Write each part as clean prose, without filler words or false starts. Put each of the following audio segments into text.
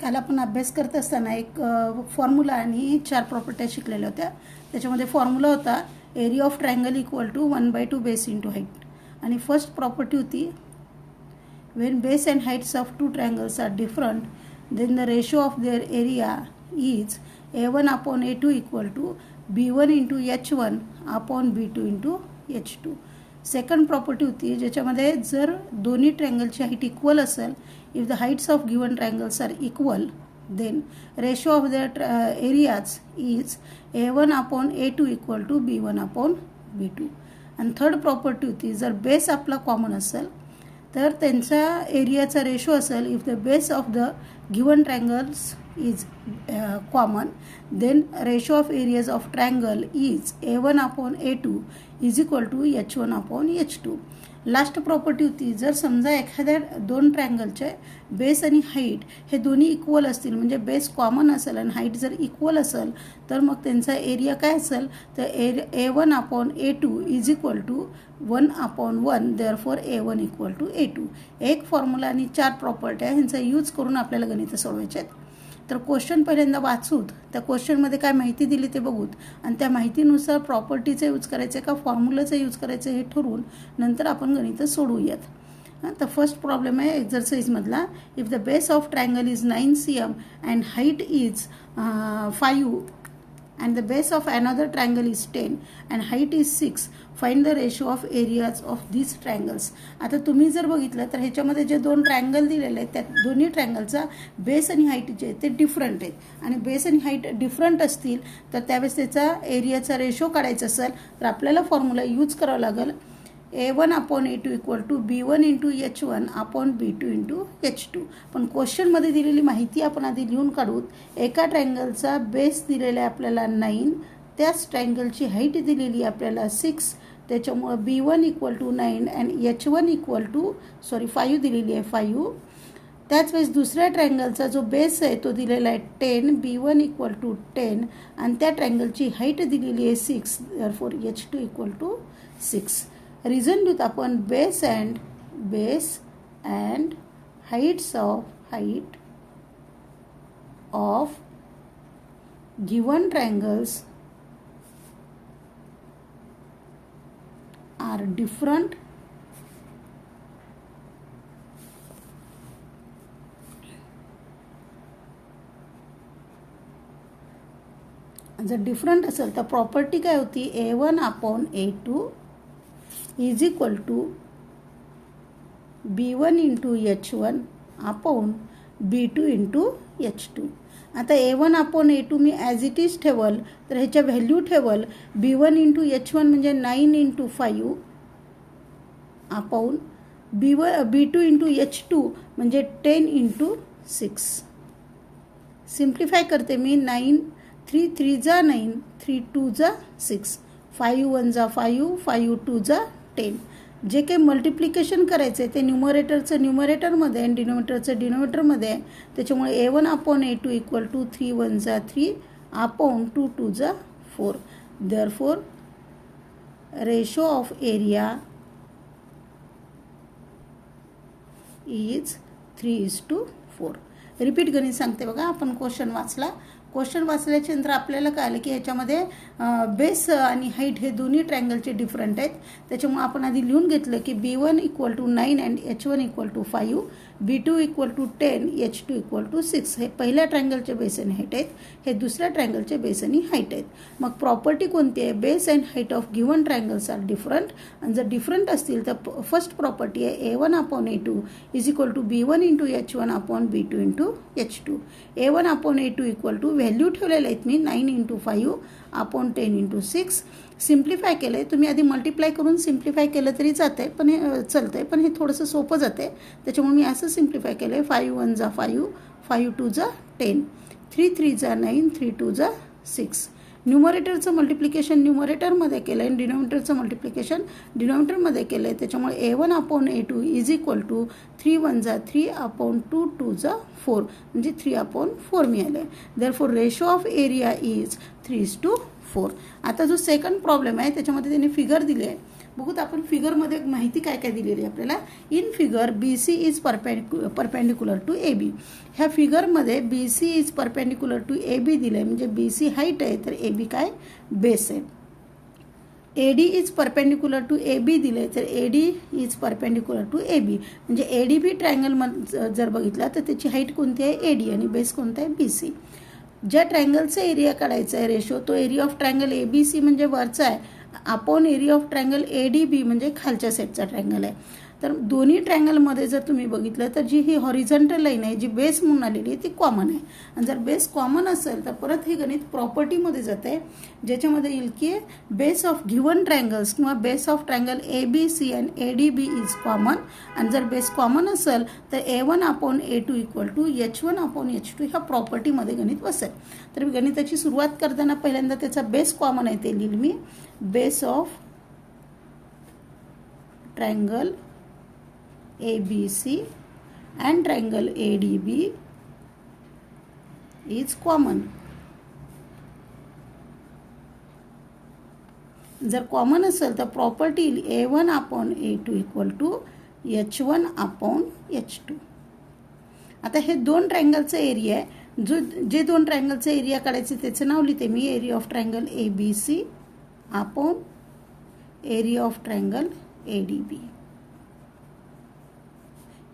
काल आपण अभ्यास करत असताना एक फॉर्म्युला आणि 4 प्रॉपर्ट्या शिकलेल्या होत्या. त्याच्यामध्ये फॉर्म्युला होता area of triangle equal to 1/2 base into height. आणि फर्स्ट प्रॉपर्टी होती when base and heights of two triangles are different, then the ratio of their area is a1 upon a2 equal to b1 into h1 upon b2 into h2. Second property होती ज्याच्यामध्ये जर दोन्ही ट्रायंगलची height equal असेल, if the heights of given triangles are equal, then ratio of their areas is a1 upon a2 equal to b1 upon b2. आणि third property होती जर base आपला कॉमन असेल तर त्यांचा एरियाचा रेशो असेल, if the base of the given triangles is common, then ratio of areas of triangle is a1 upon a2 is equal to h1 upon h2. Last property होती जर समजा एखाद्या दोन ट्रायंगलचे बेस आणि हाईट हे दोन्ही इक्वल असतील, म्हणजे बेस कॉमन असेल आणि हाईट जर इक्वल असेल तर मग त्यांचा एरिया काय असेल तर a1 upon a2 is equal to 1 upon 1, therefore a1 equal to a2. एक फॉर्म्युला आणि 4 प्रॉपर्ट्या ह्यांचा यूज करून आपल्याला गणितं सोडवायचे आहेत. तर क्वेश्चन पहिल्यांदा वाचूत, त्या क्वेश्चनमध्ये काय माहिती दिली ते बघूत आणि त्या माहितीनुसार प्रॉपर्टीचा यूज करायचे का फॉर्म्युलाचा यूज करायचे हे ठरवून नंतर आपण गणितं सोडवूयात. तर फर्स्ट प्रॉब्लेम आहे एक्झरसाइजमधला. If the base of triangle is 9 cm and height is 5 and the base of another triangle is 10 and height is 6, find the ratio of areas of these triangles. आता तुम्ही जर बघितलं तर ह्याच्यामध्ये जे दोन ट्रायंगल दिलेले आहेत त्या दोन्ही ट्रायंगलचा बेस आणि हाईट जे ते डिफरंट आहेत आणि बेस आणि हाईट डिफरंट असतील तर त्यावेळेस त्याचा एरियाचा रेशो काढायचा असेल तर आपल्याला फॉर्म्युला यूज करावा लागेल a1 upon a2 equal to b1 into h1 upon b2 into h2. पण क्वेश्चनमध्ये दिलेली माहिती आपण आधी लिहून काढूत. एका ट्रायंगलचा बेस दिलेला आहे आपल्याला 9, त्याच ट्रायंगलची हाईट दिलेली आहे आपल्याला 6, त्याच्यामुळे b1 equal to 9 and h1 equal to 5 दिलेली आहे 5. त्याच वेळेस दुसऱ्या ट्रायंगलचा जो बेस आहे तो दिलेला आहे 10, b1 इक्वल टू 10 आणि त्या ट्रायंगलची हाईट दिलेली आहे 6, therefore h2 equal to 6. Reason लिहूत आपण base and heights of given triangles are different जर डिफरंट असेल तर प्रॉपर्टी काय होती a1 upon a2 is equal to b1 into h1 upon b2 into h2. आता a1 upon a2 me as it is ठेवल तर ह्याच्या व्हॅल्यू ठेवल b1 इंटू h1 म्हणजे 9 into 5 upon b2 into h2 म्हणजे 10 इंटू 6. सिम्प्लिफाय करते मी 9 3 3 जा 9 3 2 जा 6 5 1 जा 5 5 2 जा 10. जे काही मल्टिप्लिकेशन करायचं आहे ते न्यूमरेटरचं न्यूमरेटरमध्ये आणि डिनोमिनेटरचं डिनोमिनेटरमध्ये आहे. त्याच्यामुळे a1 upon a2 equal to 3 1 जा 3 अपॉन 2 2 जा 4, therefore ratio of area is 3:4. Repeat गणित सांगते बघा. आपण क्वेश्चन वाचला. क्वेश्चन वाचल्याच्या नंतर आपल्याला कळलं की ह्याच्यामध्ये बेस आणि हाईट हे दोन्ही ट्रायंगलचे डिफरंट आहेत. त्याच्यामुळे आपण आधी लिहून घेतलं की b1 equal to 9 and h1 equal to 5, b2 equal to 10, h2 equal to 6. हे पहिल्या ट्रायंगलचे बेस आणि हाईट आहेत, हे दुसऱ्या ट्रायंगलचे बेस आणि हाईट आहेत. मग प्रॉपर्टी कोणती आहे base and height of given triangles are different. आणि जर डिफरंट असतील तर फर्स्ट प्रॉपर्टी आहे a1 upon a2 is equal to b1 into h1 upon b2 into h2. a1 upon a2 equal to value ठेवलेले आहेत मी 9 इंटू 5 अपॉन 10 इंटू 6. सिम्प्लिफाय केलं आहे तुम्ही आधी मल्टिप्लाय करून सिम्प्लिफाय केलं तरी जातं आहे, पण हे चालतं आहे, पण हे थोडंसं सोपं जातं आहे. त्याच्यामुळे मी असं सिम्प्लिफाय केलं आहे 5 1 जा 5 5 2 जा 10 3 3 जा 9 3 2 जा 6. न्यूमरेटरचं मल्टिप्लिकेशन न्यूमरेटरमध्ये केलं आहे आणि डिनोमिनेटरचं मल्टिप्लिकेशन डिनोमिनेटरमध्ये केलं आहे. त्याच्यामुळे a1 upon a2 is equal to 3 1 जा 3 अपॉन 2 2 जा 4 म्हणजे 3 अपॉन 4 मिळाले. Therefore ratio of area is 3:4. आता जो सेकंड प्रॉब्लेम आहे त्याच्यामध्ये त्यांनी फिगर दिली आहे. बघूत आपण फिगरमध्ये माहिती काय काय दिलेली आहे आपल्याला. In figure B C is perpendicular to A B. ह्या फिगरमध्ये B C is perpendicular to A B दिलं आहे, म्हणजे बी सी हाईट आहे तर ए बी काय बेस आहे. AD is perpendicular to A B दिले तर AD is perpendicular to A B, म्हणजे ADB ट्रायंगल जर बघितला तर त्याची हाईट कोणती आहे AD आणि बेस कोणता आहे BC. ज्या ट्रायंगलचा एरिया काढायचा आहे रेशो तो एरिया ऑफ ट्रायंगल ABC म्हणजे वरचा आहे upon area of triangle ADB म्हणजे खालच्या सेटचा ट्रायंगल आहे. तर दोन्ही ट्रायंगलमध्ये जर तुम्ही बघितलं तर जी ही हॉरिझॉन्टल लाईन आहे जी बेस म्हणून आलेली आहे ती कॉमन आहे. आणि जर बेस कॉमन असेल तर परत हे गणित प्रॉपर्टीमध्ये जाते, ज्याच्यामध्ये येईल की बेस ऑफ गिव्हन ट्रायंगल्स किंवा base of triangle ABC and ADB is common. आणि जर बेस कॉमन असेल तर A1 upon A2 equal to H1 upon H2 ह्या प्रॉपर्टीमध्ये गणित बसेल. तर गणिताची सुरुवात करताना पहिल्यांदा त्याचा बेस कॉमन आहे ते लिहिल मी. Base of triangle ABC and triangle ADB is common. जर कॉमन असेल तर property A1 upon A2 equal to H1 upon H2. आता हे दोन ट्रायंगलचा एरिया आहे, जे दोन ट्रायंगलचा एरिया काढायचे त्याचं नाव लिहिते मी. Area of triangle ABC upon area of triangle ADB.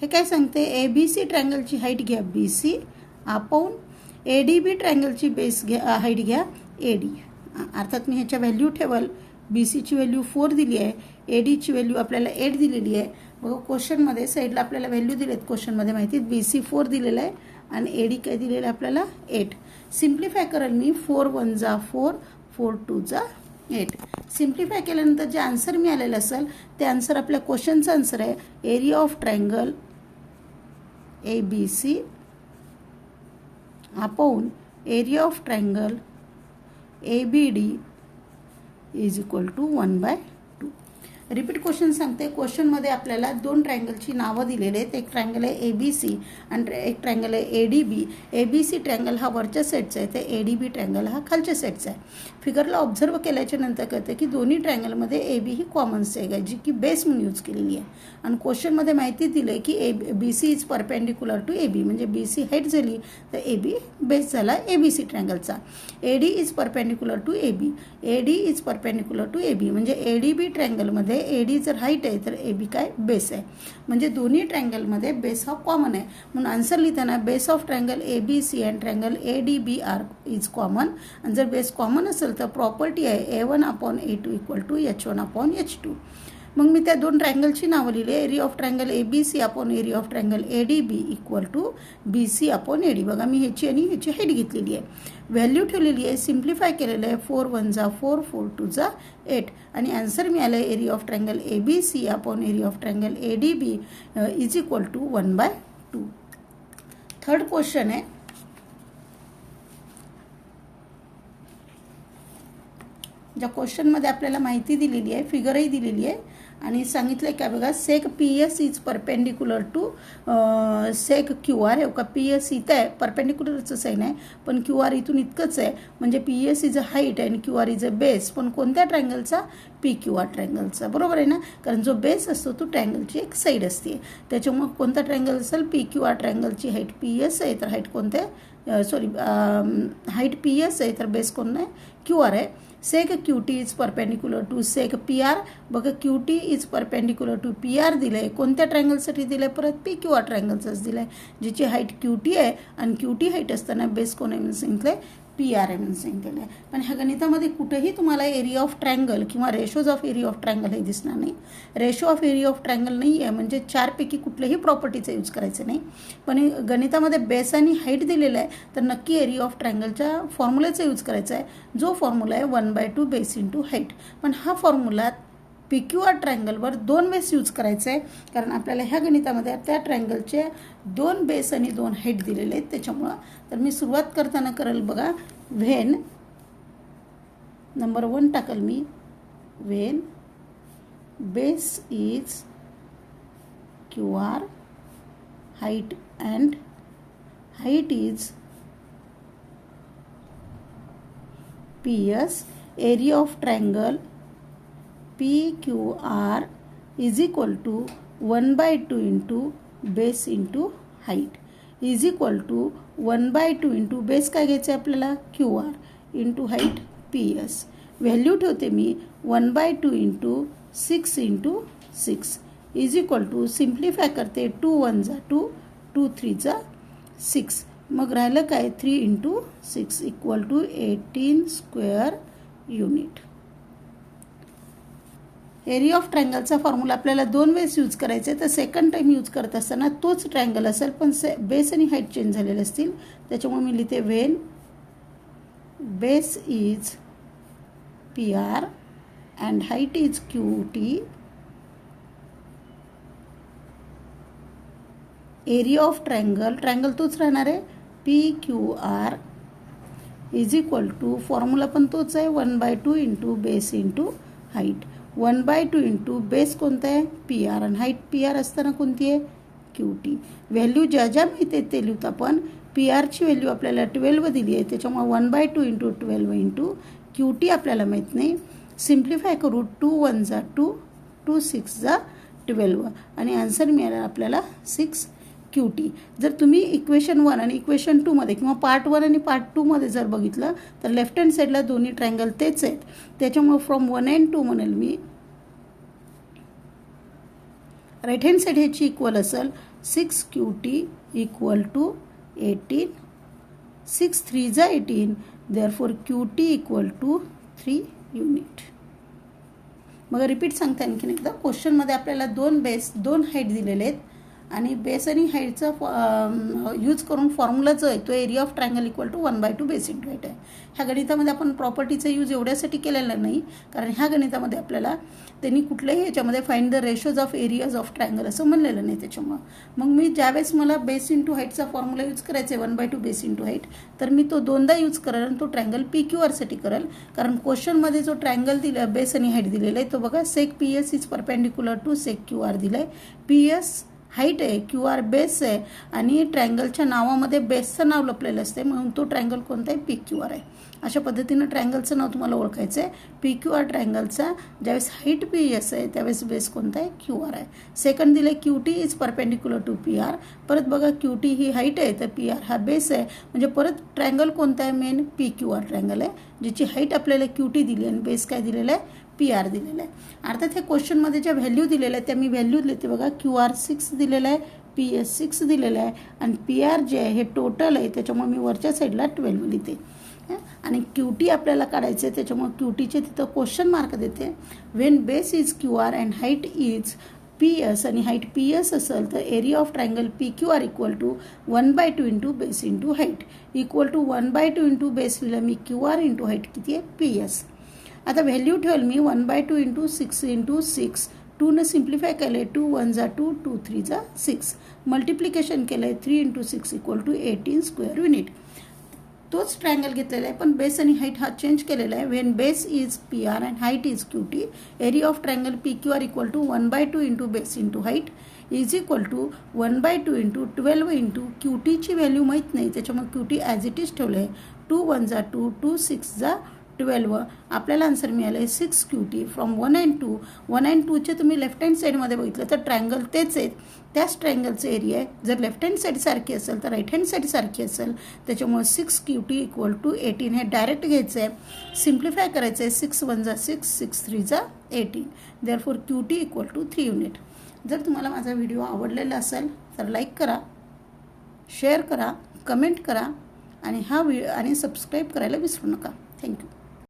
हे काय सांगते ABC ट्रायंगलची हाईट घ्या BC अपॉन ADB ट्रायंगलची बेस घ्या हाईट घ्या AD. अर्थात मी ह्याच्या व्हॅल्यू ठेवल. BCची व्हॅल्यू 4 दिली आहे, ADची व्हॅल्यू आपल्याला 8 दिलेली आहे. बघा क्वेश्चनमध्ये साईडला आपल्याला व्हॅल्यू दिलेत. क्वेश्चनमध्ये माहिती BC 4 दिलेला आहे आणि AD काय दिलेलं आहे आपल्याला 8. सिम्प्लिफाय करेल मी. 4 1 जा 4, 4 2 जा 8. सिम्प्लिफाय केल्यानंतर जे आन्सर मिळालेलं असेल ते आन्सर आपल्या क्वेश्चनचं आन्सर आहे. Area of triangle ABC upon area of triangle ABD is equal to 1/2. Repeat question सांगते. क्वेश्चनमध्ये आपल्याला दोन ट्रायंगलची नावं दिलेली आहेत. एक ट्रायंगल आहे ABC आणि एक ट्रायंगल आहे ADB. ABC ट्रायंगल हा वरच्या सेटचा आहे, तर ADB ट्रायंगल हा खालच्या सेटचा आहे. फिगरला ऑब्झर्व केल्याच्या नंतर कळतं की दोन्ही ट्रायंगलमध्ये AB ही कॉमन सेग आहे जी की बेस म्हणून यूज केलेली आहे. आणि क्वेश्चनमध्ये माहिती दिली आहे की BC is perpendicular to AB, म्हणजे BC हाईट झाली तर AB बेस झाला ABC ट्रायंगलचा. AD is perpendicular to AB. AD is perpendicular to AB, म्हणजे ADB ट्रायंगलमध्ये AD जर हाईट आहे तर AB काय बेस आहे, म्हणजे दोन्ही ट्रायंगलमध्ये बेस हा कॉमन आहे. म्हणून आन्सर लिहिताना base of triangle ABC and triangle ADB are is common. आणि जर बेस कॉमन असेल तर प्रॉपर्टी आहे A1 upon A2 equal to H1 upon H2. मग मी त्या दोन ट्रायंगलची नावं लिहिली. Area of triangle ABC upon area of triangle ADB equal to BC upon AD. बघा मी ह्याची आणि ह्याची हाईट घेतलेली आहे, व्हॅल्यू ठेवलेली आहे, सिम्प्लिफाय केलेलं आहे. 4 1 जा 4, 4 2 जा 8 आणि आन्सर मिळालं आहे area of triangle ABC upon area of triangle ADB is equal to 1/2. Third question आहे. ज्या क्वेश्चनमध्ये आपल्याला माहिती दिलेली आहे, फिगरही दिलेली आहे आणि सांगितलं आहे का बघा. Seg PS is perpendicular to seg QR. हे का PS इथं आहे, परपेंडिक्युलरचं साईन आहे, पण QR इथून इतकंच आहे, म्हणजे PS is a height and QR is a base. पण कोणत्या ट्रायंगलचा? PQR ट्रायंगलचा. बरोबर आहे ना, कारण जो बेस असतो तो ट्रायंगलची एक साईड असते. त्याच्यामुळे कोणता ट्रायंगल असेल? PQR ट्रायंगलची हाईट PS आहे तर हाईट कोणतं आहे? हाईट PS आहे तर बेस कोणता आहे? QR आहे. Seg QT is perpendicular to seg PR. बघा QT is perpendicular to PR दिलं आहे. कोणत्या ट्रायंगलसाठी दिलं आहे? परत PQR ट्रायंगलचंच दिलं आहे, जिची हाईट QT आहे आणि QT हाईट असताना बेस कोण आहे म्हणून सांगितलं आहे? PR आहे म्हणून सांगितलेलं आहे. पण ह्या गणितामध्ये कुठेही तुम्हाला एरिया ऑफ ट्रायंगल किंवा ratios of area of triangle हे दिसणार नाही. Ratio of area of triangle नाही आहे, म्हणजे चारपैकी कुठल्याही प्रॉपर्टीचा यूज करायचं नाही. पण गणितामध्ये बेस आणि हाईट दिलेलं आहे तर नक्की एरिया ऑफ ट्रायंगलच्या फॉर्म्युल्याचा यूज करायचा आहे, जो फॉर्म्युला आहे 1/2 बेस इंटू हाईट. पण हा फॉर्म्युला PQR ट्रायंगलवर 2 वेळेस यूज करायचं आहे, कारण आपल्याला ह्या गणितामध्ये त्या ट्रायंगलचे 2 बेस आणि 2 हाईट दिलेले आहेत त्याच्यामुळं. तर मी सुरुवात करताना करेल बघा. व्हेन नंबर 1 टाकल मी. When base is QR height and height is PS, area of triangle P Q R is equal to 1/2 into base into height is equal to 1/2 into base काय घ्यायचं आहे आपल्याला Q R into height P S. Value ठेवते मी 1/2 into 6 into 6 is equal to simplify करते 2 1 जा 2 2 3 जा 6 मग राहिलं काय 3 into 6 equal to 18 square unit. Area of ट्रायंगलचा फॉर्म्युला आपल्याला 2 वेळेस यूज करायचा आहे. तर सेकंड टाईम यूज करत असताना तोच ट्रायंगल असेल पण बेस आणि हाईट चेंज झालेले असतील. त्याच्यामुळे मी लिहिते when base is P R and height is Q T area of triangle तोच राहणार आहे P Q R is equal to formula पण तोच आहे 1/2 into base into height. 1/2 into base कोणता आहे पी आर आणि हाईट पी आर असताना कोणती आहे क्यू टी. व्हॅल्यू ज्या ज्या मिळते ते लिहूत आपण. पी आरची व्हॅल्यू आपल्याला 12 दिली आहे त्याच्यामुळे 1/2 इंटू 12 इंटू क्यू टी आपल्याला माहीत नाही. सिम्प्लिफाय करू 2 1 जा 2 2 6 जा 12 आणि आन्सर मिळाला आपल्याला 6 क्यू टी. जर तुम्ही इक्वेशन 1 आणि इक्वेशन 2 मध्ये किंवा पार्ट 1 आणि पार्ट 2 मध्ये जर बघितलं तर लेफ्ट हँड साईडला दोन्ही ट्रायंगल तेच आहेत. त्याच्यामुळे फ्रॉम 1 and 2 म्हणेल मी. राईट हँड साईड ह्याची इक्वल असेल 6 क्यू टी इक्वल टू 18 6 3 जा 18 therefore Q T equal to 3 unit. मग रिपीट सांगते आणखीन एकदा. क्वेश्चनमध्ये आपल्याला 2 बेस 2 हाईट दिलेले आहेत आणि बेस आणि हाईटचा यूज करून फॉर्म्युला जो आहे तो area of triangle equal to 1/2 base into height आहे. ह्या गणितामध्ये आपण प्रॉपर्टीचा यूज एवढ्यासाठी केलेला नाही कारण ह्या गणितामध्ये आपल्याला त्यांनी कुठल्याही ह्याच्यामध्ये find the ratios of areas of triangle असं म्हणलेलं नाही. त्याच्यामुळं मग मी ज्यावेळेस मला बेस इंटू हाईटचा फॉर्म्युला यूज करायचा आहे 1/2 बेस इंटू हाईट तर मी तो 2दा यूज करेल आणि तो ट्रायंगल पी क्यू आरसाठी करेल. कारण क्वेश्चनमध्ये जो ट्रायंगल दिला बेस आणि हाईट दिलेला आहे तो बघा seg P S is perpendicular to seg Q R दिला आहे. पी एस हाईट आहे क्यू आर बेस आहे आणि ट्रायंगलच्या नावामध्ये बेसचं नाव लपलेलं असते म्हणून तो ट्रायंगल कोणता आहे पी क्यू आर आहे. अशा पद्धतीनं ट्रायंगलचं नाव तुम्हाला ओळखायचं आहे. पी क्यू आर ट्रायंगलचा ज्यावेळेस हाईट पी एस आहे त्यावेळेस बेस कोणता आहे क्यू आर आहे. सेकंड दिले Q T is perpendicular to P R. परत बघा क्यू टी ही हाईट आहे तर पी आर हा बेस आहे म्हणजे परत ट्रायंगल कोणता आहे main P Q R triangle आहे ज्याची हाईट आपल्याला क्यू टी दिली आणि बेस काय दिलेला आहे पी आर दिलेला आहे. अर्थात हे क्वेश्चनमध्ये ज्या व्हॅल्यू दिलेल्या आहेत त्या मी व्हॅल्यू लिहिते बघा. क्यू आर 6 दिलेला आहे पी एस 6 दिलेला आहे आणि पी आर जे आहे हे टोटल आहे त्याच्यामुळे मी वरच्या साईडला 12 लिहिते. आणि क्यू टी आपल्याला काढायचं आहे त्याच्यामुळे क्यू टीचे तिथं क्वेश्चन मार्क देते. When base is Q R and height is P S आणि हाईट पी एस असेल तर area of triangle P Q R equal to 1/2 into base into height equal to 1/2 into base लिहिलं मी Q R into height किती आहे P S. आता value ठेवल मी 1/2 into 6 into 6 2 ने सिम्प्लिफाय केलं आहे 2 1 जा 2 2 3 जा 6 मल्टिप्लिकेशन केलं आहे 3 into 6 equal to 18 square unit. तोच ट्रायंगल घेतलेला आहे पण बेस आणि हाईट हा चेंज केलेला आहे. When base is P R and height is Q T area of triangle P Q R equal to 1/2 into base into height is equal to 1/2 into 12 into Q टीची value माहीत नाही त्याच्यामुळे Q T as it is ठेवलं आहे. 2 1 जा 2 2 6 जा 12 आपल्याला answer मिळालं आहे 6 Q T. From 1 and 2 1 and 2चे तुम्ही लेफ्ट हँड साईडमध्ये बघितलं तर ट्रायंगल तेच आहेत त्याच ट्रायंगलचं एरिया आहे. जर लेफ्ट हँड साईड सारखी असेल तर राईट हँड साईड सारखी असेल त्याच्यामुळे 6 क्यू टी इक्वल टू 18 हे डायरेक्ट घ्यायचं आहे. सिम्प्लिफाय करायचं आहे 6 1 जा 6 6 3 जा 18 therefore Q T equal to 3 unit. जर तुम्हाला माझा व्हिडिओ आवडलेला असेल तर लाईक करा शेअर करा कमेंट करा आणि सबस्क्राईब करायला विसरू नका. थँक्यू.